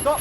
Stop.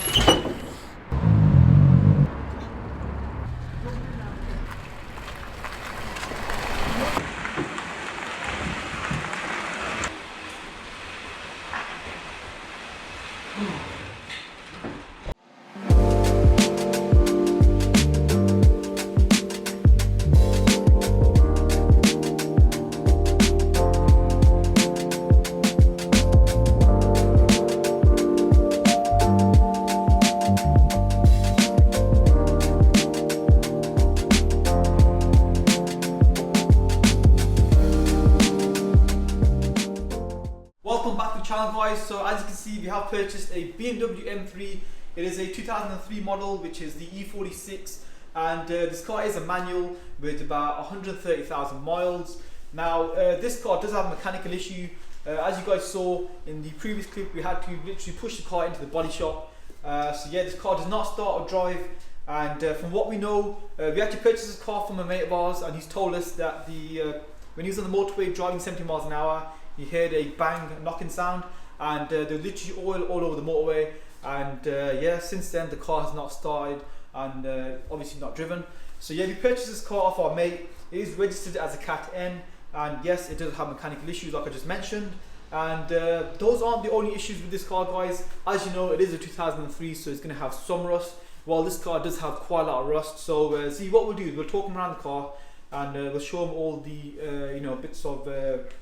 Welcome back to the channel, guys. So as you can see, we have purchased a BMW M3. It is a 2003 model, which is the E46, and this car is a manual with about 130,000 miles. Now this car does have a mechanical issue. As you guys saw in the previous clip, we had to literally push the car into the body shop. So yeah, this car does not start or drive, and from what we know, we actually purchased this car from a mate of ours, and he's told us that when he was on the motorway driving 70 miles an hour, he heard a bang knocking sound, and there was literally oil all over the motorway. And yeah, since then the car has not started and obviously not driven. So yeah, we purchased this car off our mate. It is registered as a Cat N, and yes, it does have mechanical issues like I just mentioned. And those aren't the only issues with this car, guys. As you know, it is a 2003, so it's going to have some rust. Well, this car does have quite a lot of rust. So see, what we'll do is we'll talk him around the car, and we'll show him all the you know, bits of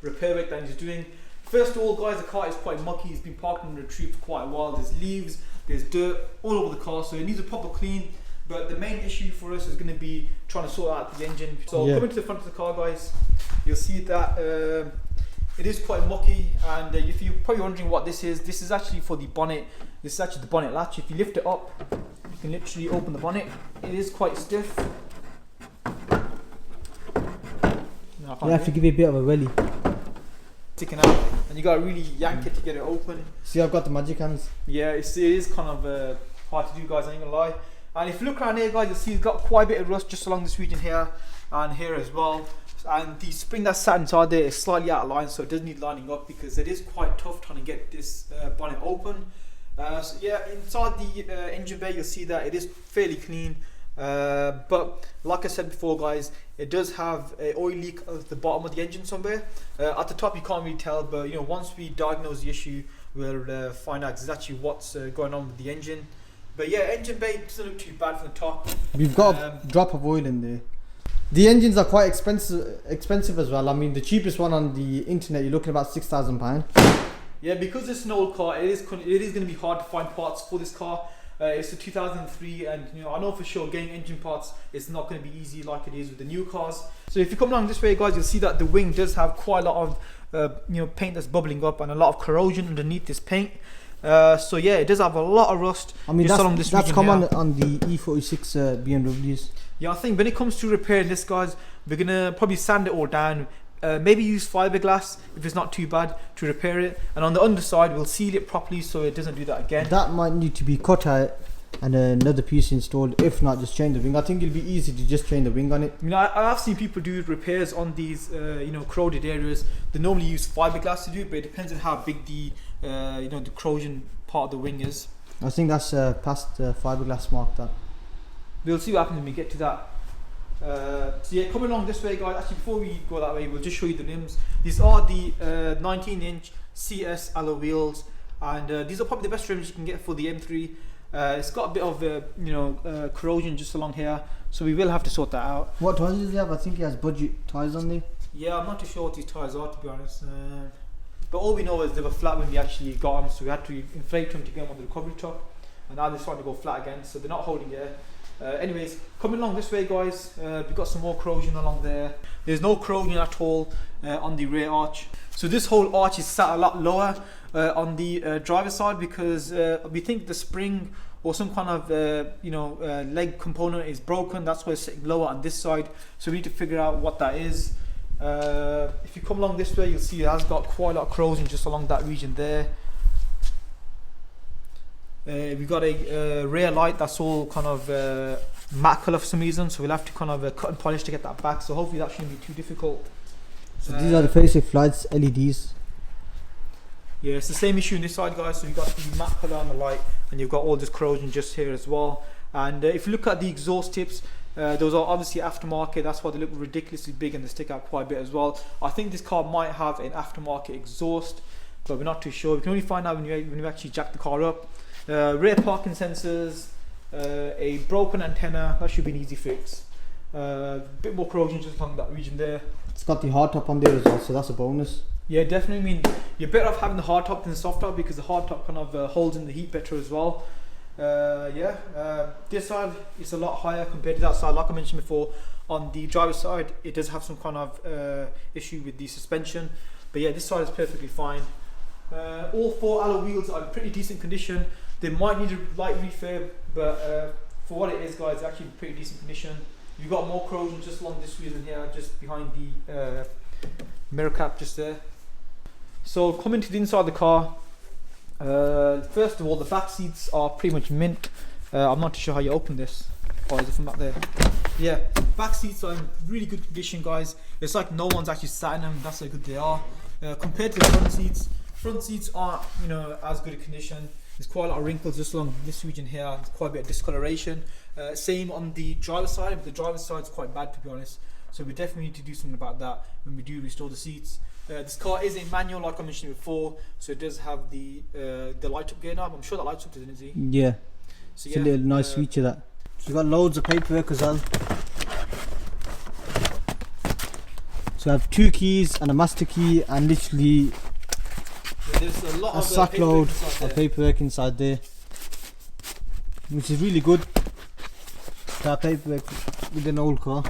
repair work that he's doing. First of all, guys, the car is quite mucky. It's been parked in the tree for quite a while. There's leaves, there's dirt all over the car, so it needs a proper clean. But the main issue for us is going to be trying to sort out the engine. So coming to the front of the car, guys, you'll see that it is quite mucky. And if you're probably wondering what this is actually for the bonnet. This is actually the bonnet latch. If you lift it up, you can literally open the bonnet. It is quite stiff. You have to give it a bit of a welly. Sticking out, and you got to really yank it to get it open. See, I've got the magic hands. Yeah, it is kind of hard to do, guys, I ain't gonna lie. And if you look around here, guys, you'll see it's got quite a bit of rust just along this region here and here as well. And the spring that's sat inside there is slightly out of line, so it does need lining up, because it is quite tough trying to get this bonnet open. So yeah, inside the engine bay, you'll see that it is fairly clean. But like I said before, guys, it does have an oil leak at the bottom of the engine somewhere. At the top you can't really tell, but you know, once we diagnose the issue, we'll find out exactly what's going on with the engine. But yeah, engine bay doesn't look too bad from the top. We've got a drop of oil in there. The engines are quite expensive as well. I mean, the cheapest one on the internet, you're looking about £6,000. Yeah, because it's an old car, it is going to be hard to find parts for this car. It's a 2003, and you know, I know for sure getting engine parts it's not going to be easy like it is with the new cars. So if you come along this way, guys, you'll see that the wing does have quite a lot of you know, paint that's bubbling up, and a lot of corrosion underneath this paint. So yeah, it does have a lot of rust. I mean, that's common on the E46 BMWs. Yeah, I think when it comes to repairing this, guys, we're gonna probably sand it all down. Maybe use fiberglass if it's not too bad to repair it, and on the underside we'll seal it properly so it doesn't do that again. That might need to be cut out and another piece installed. If not, just change the wing. I think it'll be easy to just change the wing on it. You know, I have seen people do repairs on these you know, corroded areas. They normally use fiberglass to do it, but it depends on how big the you know, the corrosion part of the wing is. I think that's past fiberglass mark. That we'll see what happens when we get to that. So yeah, coming along this way, guys, actually before we go that way, we'll just show you the rims. These are the 19-inch CS alloy wheels, and these are probably the best rims you can get for the M3. It's got a bit of you know, corrosion just along here, so we will have to sort that out. What tyres does he have? I think he has budget tyres on there. Yeah, I'm not too sure what these tyres are, to be honest. But all we know is they were flat when we actually got them, so we had to inflate them to get them on the recovery truck, and now they're starting to go flat again, so they're not holding air. Anyways, coming along this way, guys, we've got some more corrosion along there. There's no corrosion at all on the rear arch. So this whole arch is sat a lot lower on the driver's side, because we think the spring or some kind of you know, leg component is broken. That's why it's sitting lower on this side. So we need to figure out what that is. If you come along this way, you'll see it has got quite a lot of corrosion just along that region there. We've got a rear light that's all kind of matte colour for some reason, so we'll have to kind of cut and polish to get that back, so hopefully that shouldn't be too difficult. So these are the facelift lights, LEDs. Yeah, it's the same issue on this side, guys, so we've got the matte colour on the light and you've got all this corrosion just here as well. And if you look at the exhaust tips, those are obviously aftermarket. That's why they look ridiculously big and they stick out quite a bit as well. I think this car might have an aftermarket exhaust, but we're not too sure. We can only find out when you actually jack the car up. Rear parking sensors, a broken antenna, that should be an easy fix. Bit more corrosion just along that region there. It's got the hardtop on there as well, so that's a bonus. Yeah, definitely. I mean, you're better off having the hardtop than the soft top, because the hardtop kind of holds in the heat better as well. This side is a lot higher compared to that side. Like I mentioned before, on the driver's side it does have some kind of issue with the suspension, but yeah, this side is perfectly fine. All 4 alloy wheels are in pretty decent condition. They might need a light refurb, but for what it is, guys, it's actually in pretty decent condition. You've got more corrosion just along this wheel in here, just behind the mirror cap just there. So coming to the inside of the car, first of all, the back seats are pretty much mint. I'm not too sure how you open this. Oh, is it from back there? Yeah, back seats are in really good condition, guys. It's like no one's actually sat in them. That's how good they are. Compared to the front seats aren't, you know, as good a condition. There's quite a lot of wrinkles just along this region here, and quite a bit of discoloration. Same on the driver's side, but the driver's side is quite bad, to be honest. So we definitely need to do something about that when we do restore the seats. This car is a manual, like I mentioned before, so it does have the light up gear knob. I'm sure that lights up, doesn't it? Yeah. So it's a little nice feature that. So we've got loads of paperwork as well. So I have 2 keys and a master key, and literally there's a lot of sackload of paperwork inside there, which is really good. That paperwork with an old car.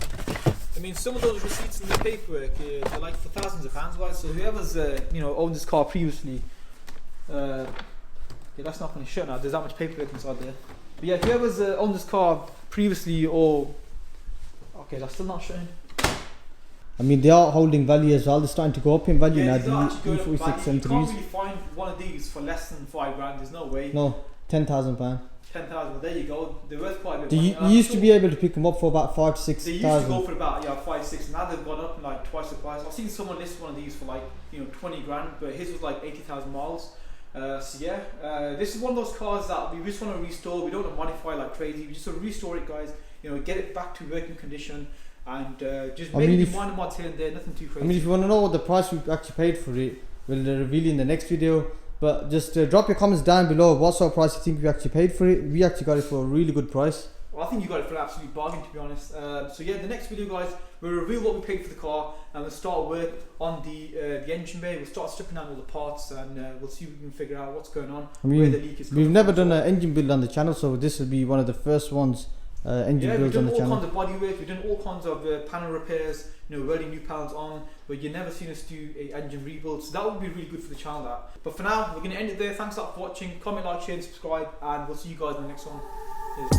I mean, some of those receipts in the paperwork, they're like for thousands of pounds, guys. So whoever's you know, owned this car previously, yeah, that's not going to shut now. There's that much paperwork inside there. But yeah, whoever's owned this car previously, or okay, that's still not shutting. I mean, they are holding value as well. They're starting to go up in value now. The E46 and 3s. You can't M3s. really find one of these for less than £5 grand. There's no way. No, £10,000. 10,000. Well, there you go. They're worth quite a bit. You used to be able to pick them up for about 5 to 6 They used to go for about 5, 6. Now they've gone up like twice the price. I've seen someone list one of these for like 20 grand, but his was like 80,000 miles. So yeah, this is one of those cars that we just want to restore. We don't want to modify like crazy. We just want to restore it, guys. Get it back to working condition, and just maybe minor mods here and there. Nothing too crazy. I mean, if you want to know what the price we actually paid for it, we'll reveal in the next video. But just drop your comments down below what sort of price you think we actually paid for it. We actually got it for a really good price. Well, I think you got it for an absolute bargain, to be honest. So yeah, the next video, guys, we'll reveal what we paid for the car, and we'll start work on the engine bay. We'll start stripping out all the parts, and we'll see if we can figure out what's going on. I mean, where the leak is coming we've never done an engine build on the channel, so this will be one of the first ones. Engine builds on the channel. We've done all kinds of body work, we've done all kinds of panel repairs, welding new panels on, but you've never seen us do a engine rebuild, so that would be really good for the channel. That. But for now, we're going to end it there. Thanks a lot for watching. Comment, like, share and subscribe, and we'll see you guys in the next one. Cheers.